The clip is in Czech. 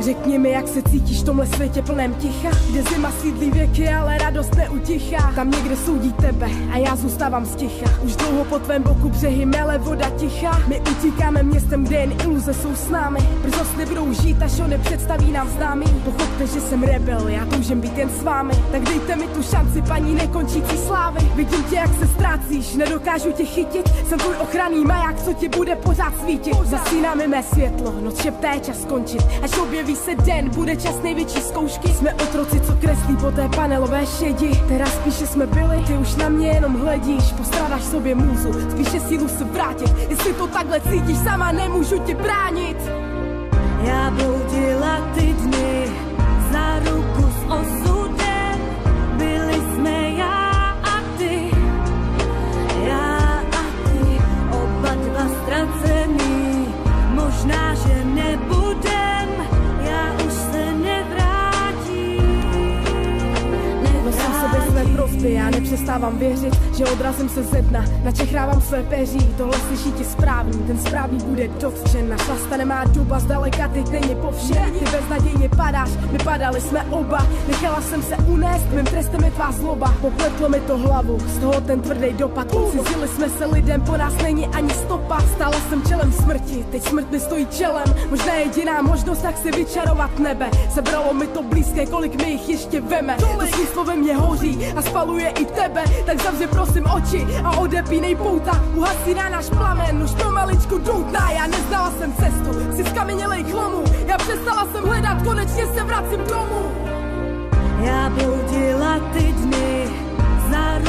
Řekni mi, jak se cítíš v tomhle světě plném ticha, kde zima sídlí věky, ale radost neutichá. Tam někde soudí tebe a já zůstávám sticha. Už dlouho po tvém boku břehy mele, voda ticha. My utíkáme městem, kde jen iluze jsou s námi. Brzo sny budou žít, až ho nepředstaví nám známý. Pochopte, že jsem rebel, já toužím být jen s vámi. Tak dejte mi tu šanci, paní nekončící slávy. Vidím tě, jak se ztrácíš, nedokážu tě chytit. Jsem tvůj ochranný maják, co ti bude pořád svítit. Zasíná mi mé světlo, noc šepté, čas skončit. Až objeví se den, bude čas největší zkoušky. Jsme otroci, co kreslí po té panelové šedi. Teda spíše jsme byli, ty už na mě jenom hledíš. Postrádáš sobě můzu, spíše sílu se vrátit. Jestli to takhle cítíš, sama nemůžu tě bránit. Já bloudila ty dny za ruku s osudem. Byli jsme já a ty, oba dva ztracený. Možná, že nebudem, já už se nevrátím. Nosím sobě své prosby, já nepřestávám věřit, že odrazím se ze dna, načechrávám své peří. Tohle slyší ti správný, ten správný bude dotčen. Našla stane má doba, zdaleka teď není po všem. Ty beznadějně padáš, my padali jsme oba. Nechala jsem se unést, mým trestem je tvá zloba. Popletlo mi to hlavu, z toho ten tvrdý dopad. Ucizili jsme se lidem, po nás není ani stopa. Stála jsem čelem smrti, teď smrt mi stojí čelem. Možná jediná možnost, jak si vyčarovat nebe. Sebralo mi to blízké, kolik mi jich ještě veme. To smyslo ve mně hoří a spaluje i tebe. Tak zavři prosím oči a odepínej pouta. Uhasíná náš plamen, už pomaličku doutná. Já neznala jsem cestu, si skamenělej chlomu. Já přestala jsem hledat, konečně se vracím domů. Já bloudila ty dny za